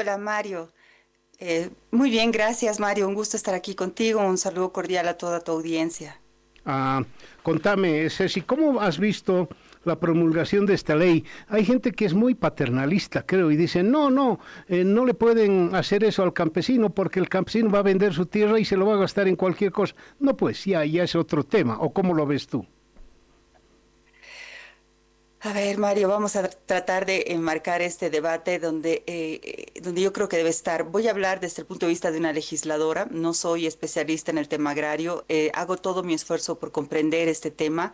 Hola Mario. Muy bien, gracias Mario. Un gusto estar aquí contigo. Un saludo cordial a toda tu audiencia. Ah, contame, Ceci, ¿cómo has visto la promulgación de esta ley? Hay gente que es muy paternalista, creo, y dice, no le pueden hacer eso al campesino porque el campesino va a vender su tierra y se lo va a gastar en cualquier cosa. No, pues ya es otro tema. ¿O cómo lo ves tú? A ver, Mario, vamos a tratar de enmarcar este debate donde yo creo que debe estar. Voy a hablar desde el punto de vista de una legisladora. No soy especialista en el tema agrario. Hago todo mi esfuerzo por comprender este tema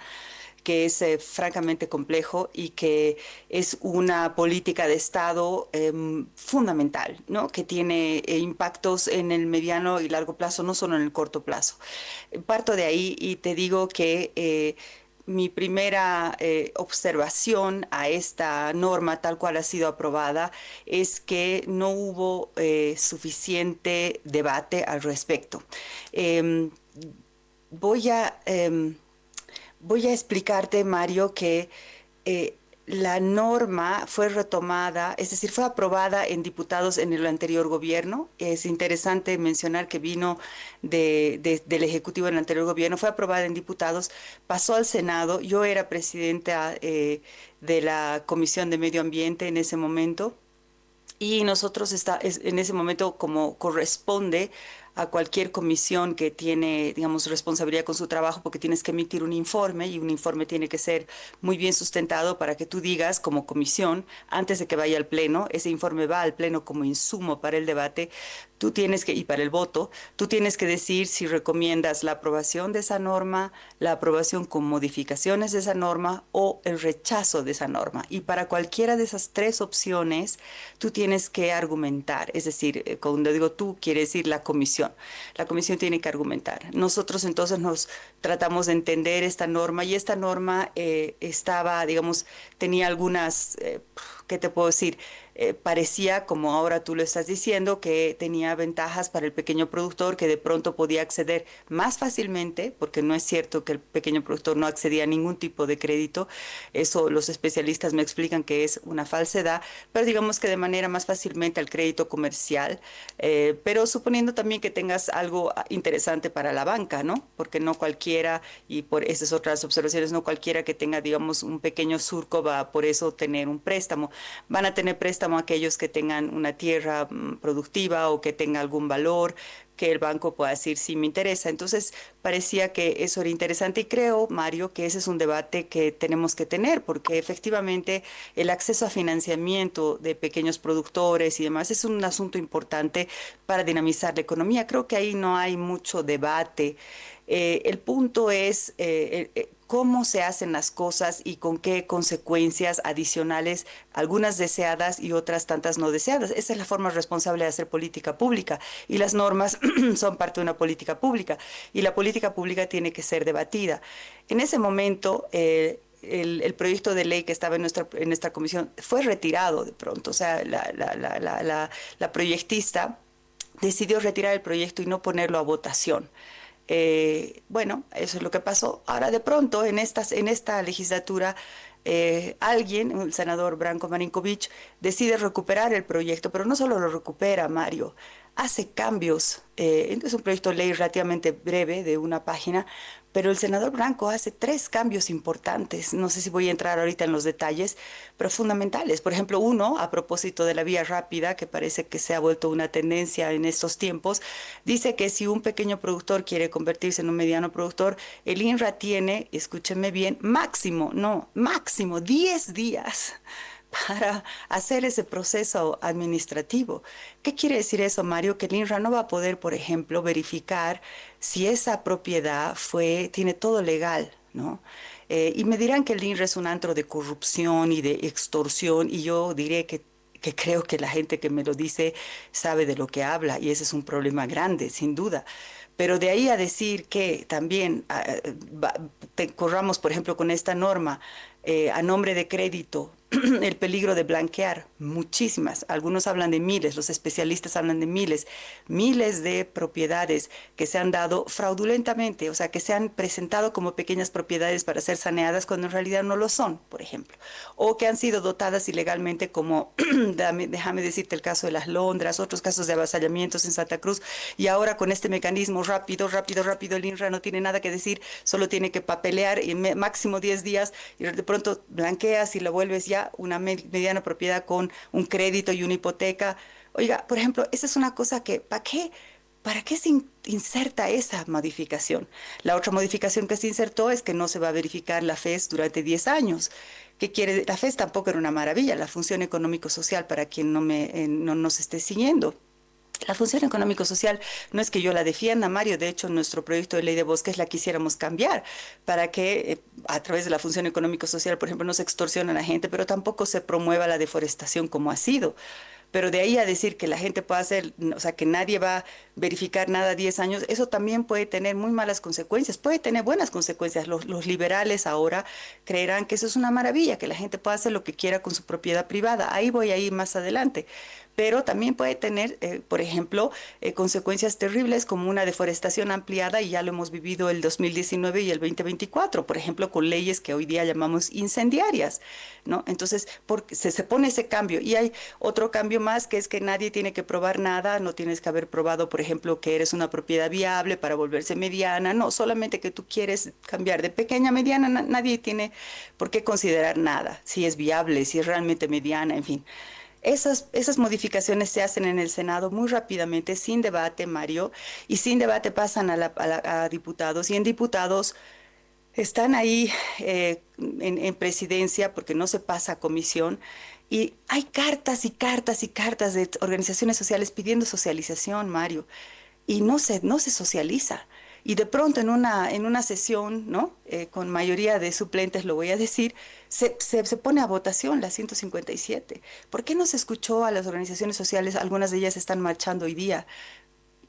que es francamente complejo y que es una política de Estado fundamental, ¿no? Que tiene impactos en el mediano y largo plazo, no solo en el corto plazo. Parto de ahí y te digo que mi primera observación a esta norma tal cual ha sido aprobada es que no hubo suficiente debate al respecto. Em, voy a... Voy a explicarte, Mario, que eh, la norma fue retomada, es decir, fue aprobada en diputados en el anterior gobierno. Es interesante mencionar que vino del Ejecutivo en el anterior gobierno, fue aprobada en diputados, pasó al Senado. Yo era presidenta de la Comisión de Medio Ambiente en ese momento. Y nosotros en ese momento, como corresponde a cualquier comisión que tiene, digamos, responsabilidad con su trabajo, porque tienes que emitir un informe y un informe tiene que ser muy bien sustentado para que tú digas como comisión, antes de que vaya al pleno, ese informe va al pleno como insumo para el debate, tú tienes que, y para el voto, tú tienes que decir si recomiendas la aprobación de esa norma, la aprobación con modificaciones de esa norma o el rechazo de esa norma. Y para cualquiera de esas tres opciones, tú tienes que argumentar. Es decir, cuando digo tú, quiere decir la comisión. La comisión tiene que argumentar. Nosotros entonces nos tratamos de entender esta norma y esta norma estaba, digamos, tenía algunas, ¿qué te puedo decir? Parecía, como ahora tú lo estás diciendo, que tenía ventajas para el pequeño productor, que de pronto podía acceder más fácilmente, porque no es cierto que el pequeño productor no accedía a ningún tipo de crédito. Eso los especialistas me explican que es una falsedad, pero digamos que de manera más fácilmente al crédito comercial, pero suponiendo también que tengas algo interesante para la banca, ¿no? Porque no cualquiera, y por esas otras observaciones, no cualquiera que tenga, digamos, un pequeño surco va a por eso tener un préstamo. Van a tener préstamo aquellos que tengan una tierra productiva o que tenga algún valor que el banco pueda decir si me interesa. Entonces, parecía que eso era interesante y creo, Mario, que ese es un debate que tenemos que tener porque efectivamente el acceso a financiamiento de pequeños productores y demás es un asunto importante para dinamizar la economía. Creo que ahí no hay mucho debate. El punto es cómo se hacen las cosas y con qué consecuencias adicionales, algunas deseadas y otras tantas no deseadas. Esa es la forma responsable de hacer política pública y las normas son parte de una política pública y la política pública tiene que ser debatida. En ese momento, el proyecto de ley que estaba en nuestra comisión fue retirado de pronto, o sea, la proyectista decidió retirar el proyecto y no ponerlo a votación. Bueno, eso es lo que pasó. Ahora de pronto en esta legislatura alguien, el senador Branko Marinkovic, decide recuperar el proyecto, pero no solo lo recupera, Mario, hace cambios. Es un proyecto de ley relativamente breve, de una página, pero el senador Branco hace tres cambios importantes. No sé si voy a entrar ahorita en los detalles, pero fundamentales. Por ejemplo, uno, a propósito de la vía rápida, que parece que se ha vuelto una tendencia en estos tiempos, dice que si un pequeño productor quiere convertirse en un mediano productor, el INRA tiene, escúchenme bien, máximo, no, máximo 10 días para hacer ese proceso administrativo. ¿Qué quiere decir eso, Mario? Que el INRA no va a poder, por ejemplo, verificar si esa propiedad tiene todo legal, ¿no? Y me dirán que el INRA es un antro de corrupción y de extorsión, y yo diré que creo que la gente que me lo dice sabe de lo que habla, y ese es un problema grande, sin duda. Pero de ahí a decir que también corramos, por ejemplo, con esta norma a nombre de crédito el peligro de blanquear muchísimas. Algunos hablan de miles, los especialistas hablan de miles de propiedades que se han dado fraudulentamente, o sea, que se han presentado como pequeñas propiedades para ser saneadas cuando en realidad no lo son, por ejemplo, o que han sido dotadas ilegalmente como, déjame decirte el caso de las Londras, otros casos de avasallamientos en Santa Cruz, y ahora con este mecanismo rápido, el INRA no tiene nada que decir, solo tiene que papelear en máximo 10 días y de pronto blanqueas y lo vuelves ya una mediana propiedad con un crédito y una hipoteca. Oiga, por ejemplo, esa es una cosa que, ¿para qué? ¿Para qué se inserta esa modificación? La otra modificación que se insertó es que no se va a verificar la FES durante 10 años. ¿Qué quiere? La FES tampoco era una maravilla, la función económico-social, para quien no nos esté siguiendo. La función económico-social no es que yo la defienda, Mario, de hecho nuestro proyecto de ley de bosques la quisiéramos cambiar para que a través de la función económico-social, por ejemplo, no se extorsione a la gente, pero tampoco se promueva la deforestación como ha sido. Pero de ahí a decir que la gente puede hacer, o sea, que nadie va a verificar nada 10 años, eso también puede tener muy malas consecuencias, puede tener buenas consecuencias. Los liberales ahora creerán que eso es una maravilla, que la gente puede hacer lo que quiera con su propiedad privada. Ahí voy a ir más adelante. Pero también puede tener, por ejemplo, consecuencias terribles como una deforestación ampliada, y ya lo hemos vivido el 2019 y el 2024, por ejemplo, con leyes que hoy día llamamos incendiarias, ¿no? Entonces, porque se pone ese cambio. Y hay otro cambio más, que es que nadie tiene que probar nada, no tienes que haber probado, por ejemplo, que eres una propiedad viable para volverse mediana, no, solamente que tú quieres cambiar de pequeña a mediana, nadie tiene por qué considerar nada, si es viable, si es realmente mediana, en fin. Esas modificaciones se hacen en el Senado muy rápidamente, sin debate, Mario, y sin debate pasan a diputados, y en diputados están ahí en presidencia porque no se pasa a comisión, y hay cartas y cartas y cartas de organizaciones sociales pidiendo socialización, Mario, y no se socializa. Y de pronto en una sesión, ¿no? Con mayoría de suplentes, lo voy a decir, se pone a votación la 157. ¿Por qué no se escuchó a las organizaciones sociales? Algunas de ellas están marchando hoy día.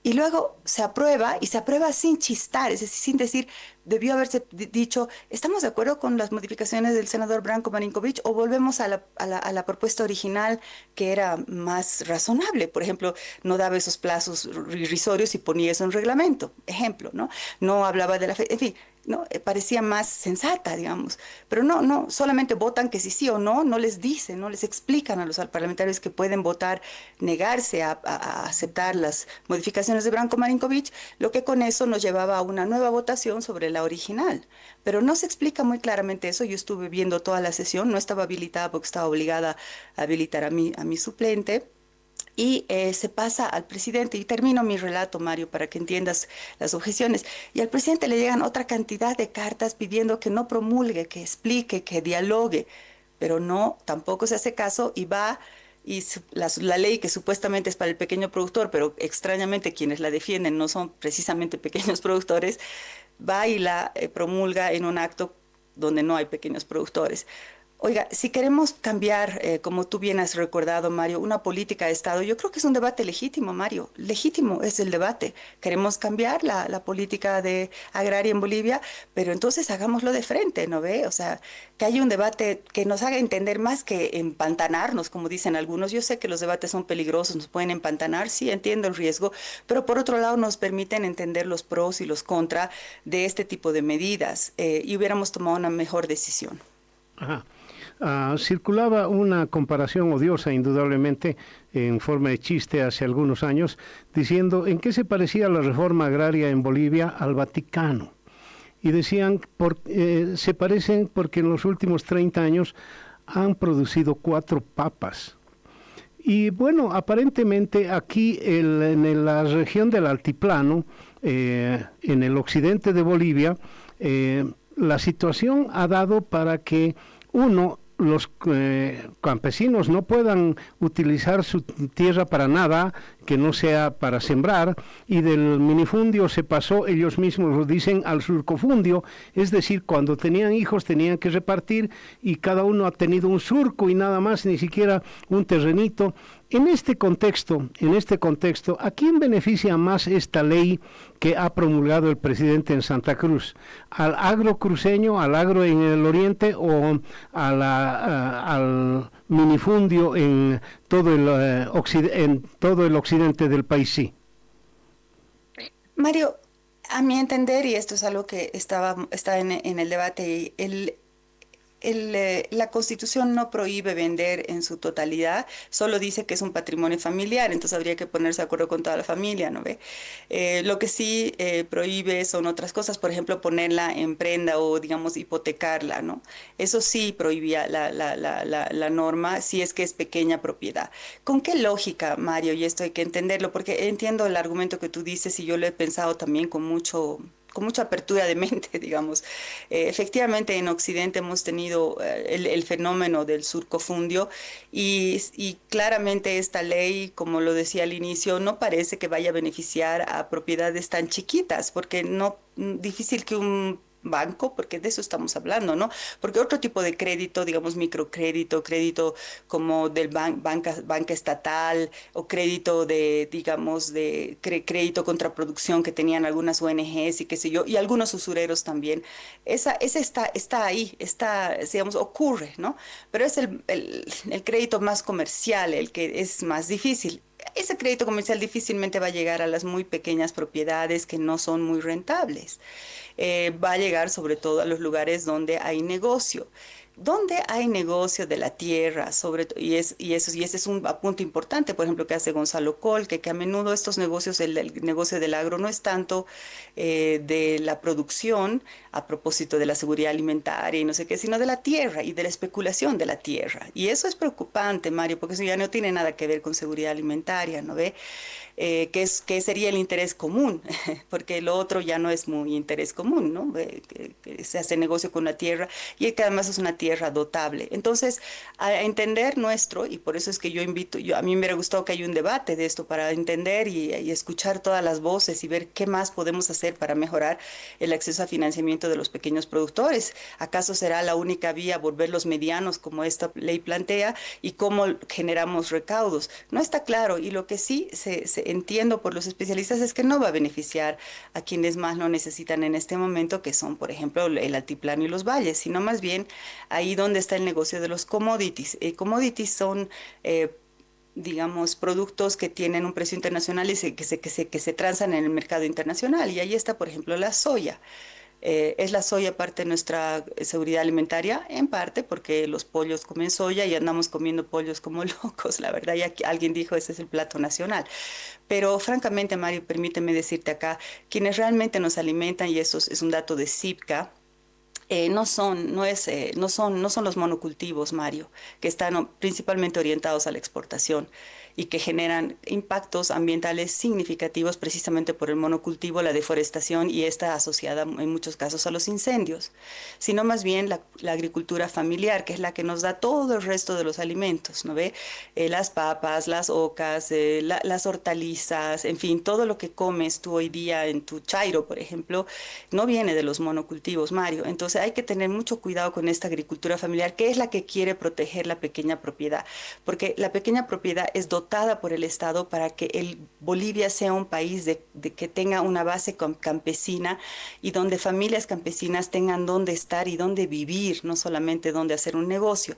Y luego se aprueba, y se aprueba sin chistar, es decir, sin decir, debió haberse dicho, ¿estamos de acuerdo con las modificaciones del senador Branko Marinkovic o volvemos a la propuesta original, que era más razonable? Por ejemplo, no daba esos plazos irrisorios y ponía eso en reglamento, ejemplo, ¿no? No hablaba de la fe, en fin, ¿no? Parecía más sensata, digamos, pero no, solamente votan que sí o no, no les dicen, no les explican a los parlamentarios que pueden votar, negarse a aceptar las modificaciones de Branko Marinkovic, lo que con eso nos llevaba a una nueva votación sobre la original. Pero no se explica muy claramente eso. Yo estuve viendo toda la sesión, no estaba habilitada porque estaba obligada a habilitar a mi suplente. Y se pasa al presidente, y termino mi relato, Mario, para que entiendas las objeciones. Y al presidente le llegan otra cantidad de cartas pidiendo que no promulgue, que explique, que dialogue, pero no, tampoco se hace caso, y va, y la ley que supuestamente es para el pequeño productor, pero extrañamente quienes la defienden no son precisamente pequeños productores, va y la promulga en un acto donde no hay pequeños productores. Oiga, si queremos cambiar, como tú bien has recordado, Mario, una política de Estado, yo creo que es un debate legítimo, Mario. Legítimo es el debate. Queremos cambiar la política agraria en Bolivia, pero entonces hagámoslo de frente, ¿no ve? O sea, que haya un debate que nos haga entender más que empantanarnos, como dicen algunos. Yo sé que los debates son peligrosos, nos pueden empantanar, sí, entiendo el riesgo, pero por otro lado nos permiten entender los pros y los contras de este tipo de medidas, y hubiéramos tomado una mejor decisión. Ajá. Circulaba una comparación odiosa, indudablemente, en forma de chiste hace algunos años, diciendo en qué se parecía la reforma agraria en Bolivia al Vaticano. Y decían, se parecen porque en los últimos 30 años han producido 4 papas. Y bueno, aparentemente aquí en la región del altiplano, en el occidente de Bolivia, la situación ha dado para que los campesinos no puedan utilizar su tierra para nada, que no sea para sembrar, y del minifundio se pasó, ellos mismos lo dicen, al surcofundio, es decir, cuando tenían hijos tenían que repartir y cada uno ha tenido un surco y nada más, ni siquiera un terrenito. En este contexto, ¿a quién beneficia más esta ley que ha promulgado el presidente en Santa Cruz? ¿Al agro cruceño, al agro en el oriente o al minifundio en todo en todo el occidente del país? Sí. Mario, a mi entender, y esto es algo que está en el debate, la Constitución no prohíbe vender en su totalidad, solo dice que es un patrimonio familiar, entonces habría que ponerse de acuerdo con toda la familia, ¿no ve? Lo que sí prohíbe son otras cosas, por ejemplo, ponerla en prenda o, digamos, hipotecarla, ¿no? Eso sí prohibía la norma, si es que es pequeña propiedad. ¿Con qué lógica, Mario? Y esto hay que entenderlo, porque entiendo el argumento que tú dices y yo lo he pensado también con mucha apertura de mente, digamos. Efectivamente, en Occidente hemos tenido el fenómeno del surcofundio y claramente esta ley, como lo decía al inicio, no parece que vaya a beneficiar a propiedades tan chiquitas, porque no, difícil que un banco, porque de eso estamos hablando, ¿no? Porque otro tipo de crédito, digamos microcrédito, crédito como del banca estatal o crédito de, digamos, de crédito contra producción que tenían algunas ONGs y qué sé yo, y algunos usureros también. Esa está ahí, está, digamos, ocurre, ¿no? Pero es el crédito más comercial, el que es más difícil. Ese crédito comercial difícilmente va a llegar a las muy pequeñas propiedades que no son muy rentables. Va a llegar sobre todo a los lugares donde hay negocio. Donde hay negocio de la tierra, y ese es un punto importante, por ejemplo, que hace Gonzalo Col, que a menudo estos negocios, el negocio del agro no es tanto de la producción, a propósito de la seguridad alimentaria y no sé qué, sino de la tierra y de la especulación de la tierra. Y eso es preocupante, Mario, porque eso ya no tiene nada que ver con seguridad alimentaria, ¿no ve? Que sería el interés común, porque lo otro ya no es muy interés común, ¿no? Que se hace negocio con la tierra y que además es una tierra dotable. Entonces, a entender nuestro, y por eso es que yo invito, a mí me hubiera gustado que haya un debate de esto para entender y escuchar todas las voces y ver qué más podemos hacer para mejorar el acceso a financiamiento de los pequeños productores. ¿Acaso será la única vía volverlos medianos como esta ley plantea y cómo generamos recaudos? No está claro y lo que sí se entiendo por los especialistas es que no va a beneficiar a quienes más lo necesitan en este momento, que son, por ejemplo, el altiplano y los valles, sino más bien ahí donde está el negocio de los commodities. Commodities son digamos, productos que tienen un precio internacional y que se transan en el mercado internacional. Y ahí está, por ejemplo, la soya. Es la soya parte de nuestra seguridad alimentaria, en parte porque los pollos comen soya y andamos comiendo pollos como locos, la verdad, ya que alguien dijo ese es el plato nacional. Pero francamente, Mario, permíteme decirte acá, quienes realmente nos alimentan, y eso es un dato de CIPCA, no son los monocultivos, Mario, que están principalmente orientados a la exportación y que generan impactos ambientales significativos precisamente por el monocultivo, la deforestación y esta asociada en muchos casos a los incendios, sino más bien la agricultura familiar, que es la que nos da todo el resto de los alimentos, ¿no ve? Las papas, las ocas, las hortalizas, en fin, todo lo que comes tú hoy día en tu chairo, por ejemplo, no viene de los monocultivos, Mario. Entonces hay que tener mucho cuidado con esta agricultura familiar, que es la que quiere proteger la pequeña propiedad, porque la pequeña propiedad es dotada por el Estado para que Bolivia sea un país de que tenga una base campesina y donde familias campesinas tengan dónde estar y dónde vivir, no solamente dónde hacer un negocio.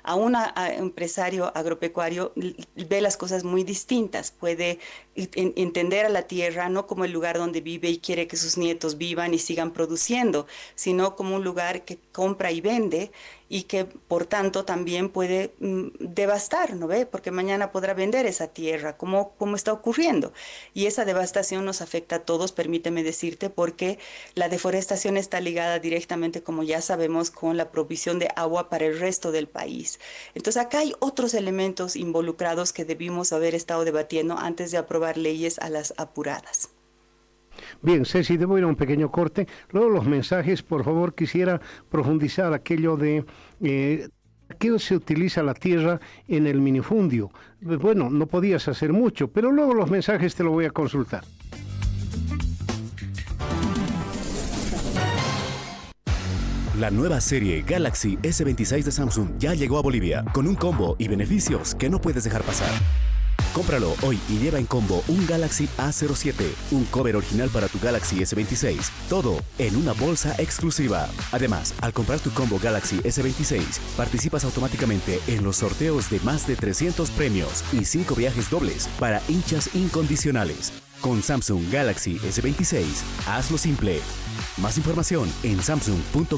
A un empresario agropecuario ve las cosas muy distintas, puede entender a la tierra no como el lugar donde vive y quiere que sus nietos vivan y sigan produciendo, sino como un lugar que compra y vende y que por tanto también puede devastar, ¿no ve? Porque mañana podrá vender esa tierra, como está ocurriendo. Y esa devastación nos afecta a todos, permíteme decirte, porque la deforestación está ligada directamente, como ya sabemos, con la provisión de agua para el resto del país. Entonces acá hay otros elementos involucrados que debimos haber estado debatiendo antes de aprobar leyes a las apuradas. Bien, Ceci, debo ir a un pequeño corte. Luego los mensajes, por favor, quisiera profundizar aquello de qué se utiliza la tierra en el minifundio? Bueno, no podías hacer mucho, pero luego los mensajes te lo voy a consultar. La nueva serie Galaxy S26 de Samsung ya llegó a Bolivia con un combo y beneficios que no puedes dejar pasar. Cómpralo hoy y lleva en combo un Galaxy A07, un cover original para tu Galaxy S26, todo en una bolsa exclusiva. Además, al comprar tu combo Galaxy S26, participas automáticamente en los sorteos de más de 300 premios y 5 viajes dobles para hinchas incondicionales. Con Samsung Galaxy S26, hazlo simple. Más información en samsung.com.bo.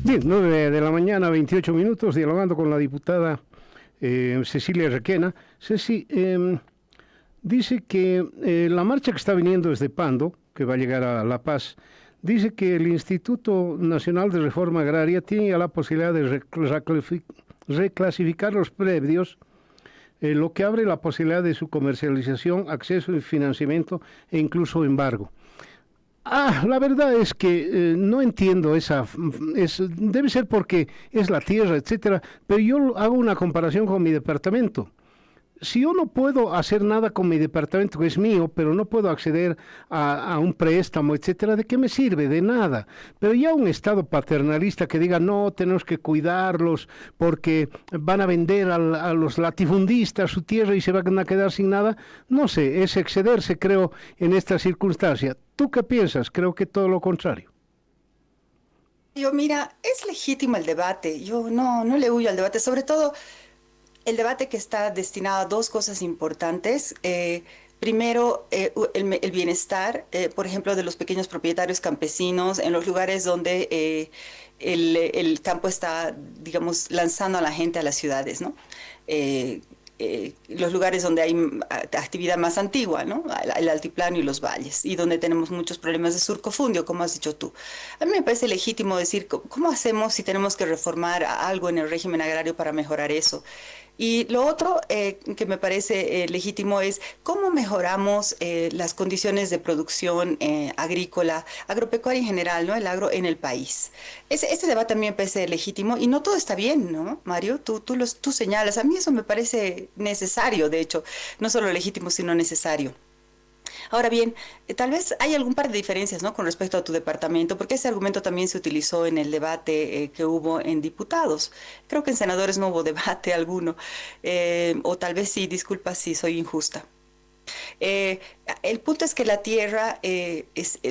Bien, 9 de la mañana, 28 minutos, dialogando con la diputada Cecilia Requena. Ceci, dice que la marcha que está viniendo desde Pando, que va a llegar a La Paz, dice que el Instituto Nacional de Reforma Agraria tiene ya la posibilidad de reclasificar los predios, lo que abre la posibilidad de su comercialización, acceso y financiamiento e incluso embargo. La verdad es que no entiendo debe ser porque es la tierra, etcétera, pero yo hago una comparación con mi departamento. Si yo no puedo hacer nada con mi departamento, que es mío, pero no puedo acceder a un préstamo, etcétera, ¿de qué me sirve? De nada. Pero ya un Estado paternalista que diga, no, tenemos que cuidarlos porque van a vender a los latifundistas su tierra y se van a quedar sin nada, no sé, es excederse, creo, en esta circunstancia. ¿Tú qué piensas? Creo que todo lo contrario. Mira, es legítimo el debate. Yo no le huyo al debate, sobre todo el debate que está destinado a dos cosas importantes. Primero, el bienestar, por ejemplo, de los pequeños propietarios campesinos en los lugares donde el campo está, digamos, lanzando a la gente a las ciudades, ¿no? Los lugares donde hay actividad más antigua, ¿no? El altiplano y los valles, y donde tenemos muchos problemas de surcofundio, como has dicho tú. A mí me parece legítimo decir, ¿cómo hacemos si tenemos que reformar algo en el régimen agrario para mejorar eso? Y lo otro que me parece legítimo es cómo mejoramos las condiciones de producción agrícola, agropecuaria en general, ¿no? El agro en el país. Ese debate también me parece legítimo y no todo está bien, ¿no, Mario? Tú señalas, a mí eso me parece necesario, de hecho, no solo legítimo, sino necesario. Ahora bien, tal vez hay algún par de diferencias, ¿no? Con respecto a tu departamento, porque ese argumento también se utilizó en el debate que hubo en diputados. Creo que en senadores no hubo debate alguno, o tal vez sí, disculpa si soy injusta. Eh, el punto es que la tierra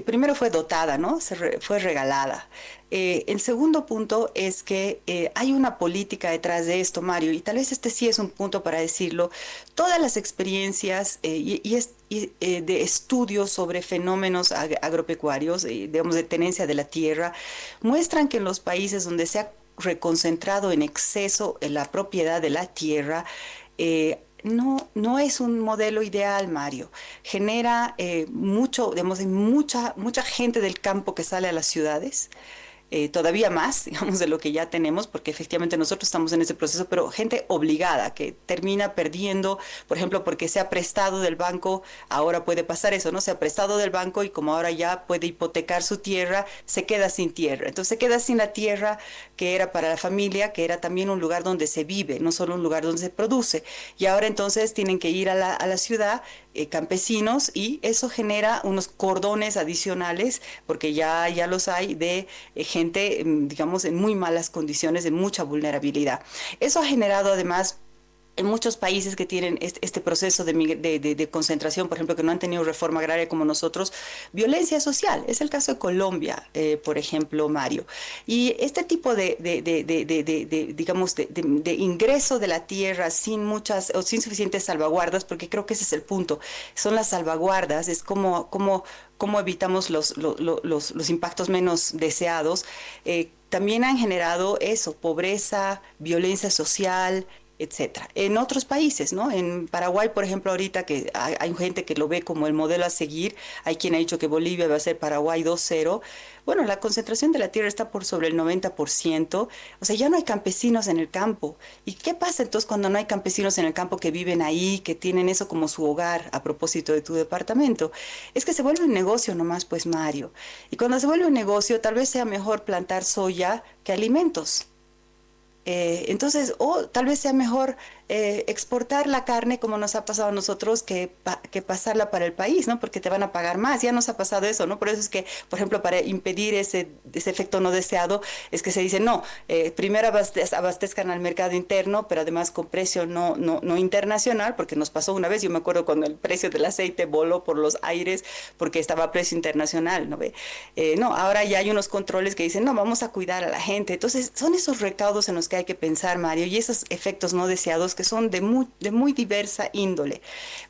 primero fue dotada, ¿no? Fue regalada. El segundo punto es que hay una política detrás de esto, Mario, y tal vez este sí es un punto para decirlo. Todas las experiencias de estudios sobre fenómenos agropecuarios, digamos, de tenencia de la tierra, muestran que en los países donde se ha reconcentrado en exceso en la propiedad de la tierra, no es un modelo ideal, Mario. Genera digamos, mucha gente del campo que sale a las ciudades. Todavía más, digamos, de lo que ya tenemos, porque efectivamente nosotros estamos en ese proceso, pero gente obligada que termina perdiendo, por ejemplo, porque se ha prestado del banco, ahora puede pasar eso, ¿no? Se ha prestado del banco y como ahora ya puede hipotecar su tierra, se queda sin tierra. Entonces se queda sin la tierra que era para la familia, que era también un lugar donde se vive, no solo un lugar donde se produce. Y ahora entonces tienen que ir a la ciudad, campesinos, y eso genera unos cordones adicionales, porque ya los hay, de gente, digamos, en muy malas condiciones, de mucha vulnerabilidad. Eso ha generado además en muchos países que tienen este proceso de concentración, por ejemplo, que no han tenido reforma agraria como nosotros, violencia social. Es el caso de Colombia, por ejemplo, Mario. Y este tipo digamos, de ingreso de la tierra sin suficientes salvaguardas, porque creo que ese es el punto, son las salvaguardas, es cómo evitamos los impactos menos deseados, también han generado eso, pobreza, violencia social, etcétera. En otros países, ¿no? En Paraguay, por ejemplo, ahorita que hay gente que lo ve como el modelo a seguir, hay quien ha dicho que Bolivia va a ser Paraguay 2.0. Bueno, la concentración de la tierra está por sobre el 90%, o sea, ya no hay campesinos en el campo. ¿Y qué pasa entonces cuando no hay campesinos en el campo que viven ahí, que tienen eso como su hogar, a propósito de tu departamento? Es que se vuelve un negocio nomás, pues, Mario. Y cuando se vuelve un negocio, tal vez sea mejor plantar soya que alimentos. Entonces, o tal vez sea mejor exportar la carne como nos ha pasado a nosotros que pasarla para el país, ¿no? Porque te van a pagar más, ya nos ha pasado eso, ¿no? Por eso es que, por ejemplo, para impedir ese efecto no deseado, es que se dice, no, primero abastezcan al mercado interno, pero además con precio no internacional, porque nos pasó una vez, yo me acuerdo cuando el precio del aceite voló por los aires porque estaba a precio internacional, ¿no ve? No, ahora ya hay unos controles que dicen, no, vamos a cuidar a la gente. Entonces, son esos recaudos en los que hay que pensar, Mario, y esos efectos no deseados que son de muy diversa índole.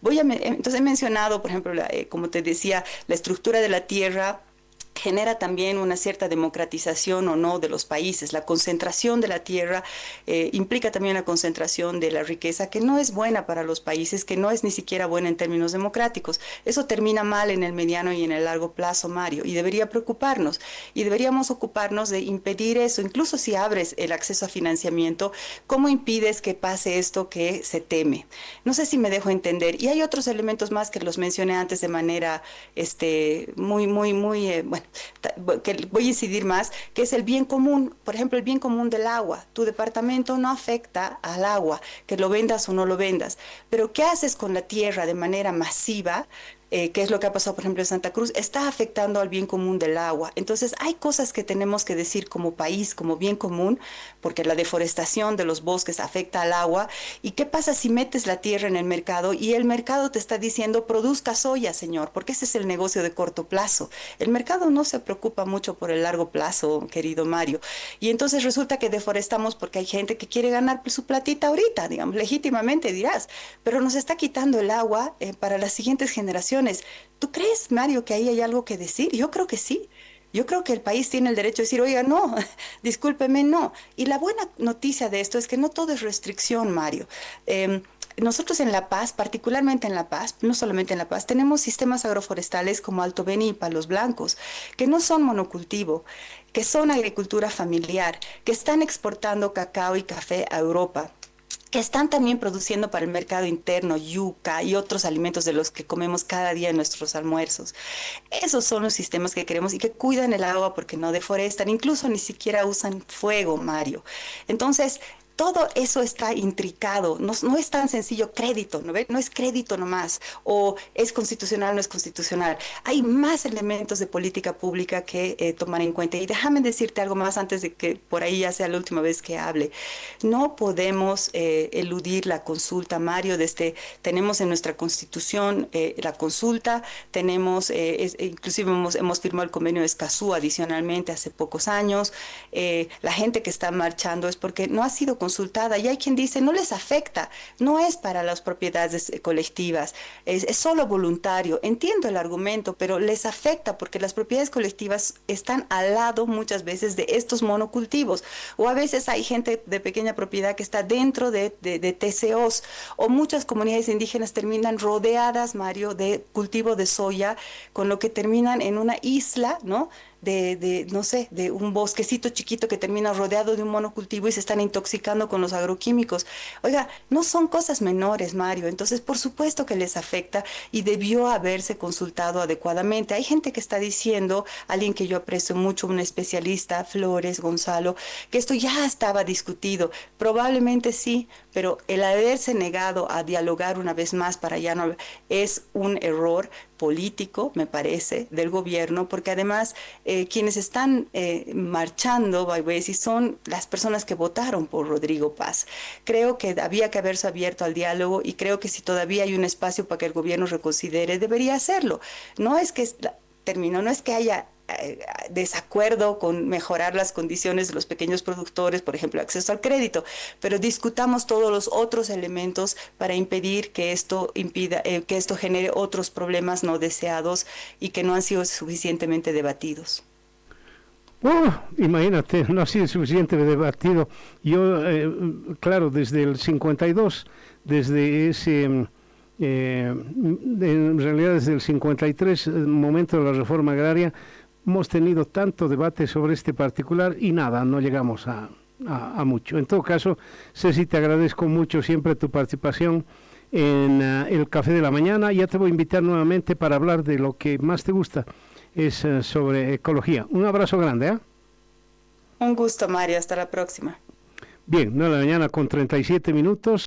Entonces he mencionado, por ejemplo, como te decía, la estructura de la tierra genera también una cierta democratización o no de los países. La concentración de la tierra implica también la concentración de la riqueza, que no es buena para los países, que no es ni siquiera buena en términos democráticos. Eso termina mal en el mediano y en el largo plazo, Mario, y debería preocuparnos. Y deberíamos ocuparnos de impedir eso, incluso si abres el acceso a financiamiento, ¿cómo impides que pase esto que se teme? No sé si me dejo entender. Y hay otros elementos más que los mencioné antes de manera bueno, que voy a incidir más, que es el bien común, por ejemplo, el bien común del agua. Tu departamento no afecta al agua, que lo vendas o no lo vendas, pero ¿qué haces con la tierra de manera masiva? Que es lo que ha pasado, por ejemplo, en Santa Cruz, está afectando al bien común del agua. Entonces, hay cosas que tenemos que decir como país, como bien común, porque la deforestación de los bosques afecta al agua. ¿Y qué pasa si metes la tierra en el mercado y el mercado te está diciendo, produzca soya, señor? Porque ese es el negocio de corto plazo. El mercado no se preocupa mucho por el largo plazo, querido Mario. Y entonces resulta que deforestamos porque hay gente que quiere ganar su platita ahorita, digamos, legítimamente dirás, pero nos está quitando el agua para las siguientes generaciones. ¿Tú crees, Mario, que ahí hay algo que decir? Yo creo que sí. Yo creo que el país tiene el derecho de decir, oiga, no, discúlpeme, no. Y la buena noticia de esto es que no todo es restricción, Mario. Nosotros en La Paz, particularmente en La Paz, no solamente en La Paz, tenemos sistemas agroforestales como Alto Beni y Palos Blancos, que no son monocultivo, que son agricultura familiar, que están exportando cacao y café a Europa, que están también produciendo para el mercado interno yuca y otros alimentos de los que comemos cada día en nuestros almuerzos. Esos son los sistemas que queremos y que cuidan el agua porque no deforestan, incluso ni siquiera usan fuego, Mario. Entonces, todo eso está intricado, no es tan sencillo crédito, ¿no ve? No es crédito nomás, o es constitucional, no es constitucional. Hay más elementos de política pública que tomar en cuenta. Y déjame decirte algo más antes de que por ahí ya sea la última vez que hable. No podemos eludir la consulta, Mario. Tenemos en nuestra constitución la consulta, inclusive hemos firmado el convenio de Escazú adicionalmente hace pocos años. La gente que está marchando es porque no ha sido consultada y hay quien dice no les afecta, no es para las propiedades colectivas, es solo voluntario. Entiendo el argumento, pero les afecta porque las propiedades colectivas están al lado muchas veces de estos monocultivos, o a veces hay gente de pequeña propiedad que está dentro de TCOs, o muchas comunidades indígenas terminan rodeadas, Mario, de cultivo de soya, con lo que terminan en una isla, ¿no? No sé, de un bosquecito chiquito que termina rodeado de un monocultivo y se están intoxicando con los agroquímicos. Oiga, no son cosas menores, Mario. Entonces, por supuesto que les afecta y debió haberse consultado adecuadamente. Hay gente que está diciendo, alguien que yo aprecio mucho, un especialista, Flores Gonzalo, que esto ya estaba discutido. Probablemente sí, pero el haberse negado a dialogar una vez más para ya no es un error político, me parece, del gobierno, porque además quienes están marchando, son las personas que votaron por Rodrigo Paz. Creo que había que haberse abierto al diálogo y creo que si todavía hay un espacio para que el gobierno reconsidere, debería hacerlo. No es que no es que haya desacuerdo con mejorar las condiciones de los pequeños productores, por ejemplo, acceso al crédito, pero discutamos todos los otros elementos para impedir que esto genere otros problemas no deseados y que no han sido suficientemente debatidos. Imagínate, no ha sido suficiente debatido. Yo, claro, desde el 52, desde ese, en realidad desde el 53, momento de la reforma agraria, hemos tenido tanto debate sobre este particular y nada, no llegamos a mucho. En todo caso, Ceci, te agradezco mucho siempre tu participación en el Café de la Mañana. Ya te voy a invitar nuevamente para hablar de lo que más te gusta, es sobre ecología. Un abrazo grande, ¿eh? Un gusto, Mario. Hasta la próxima. Bien, 9 de la mañana con 37 minutos.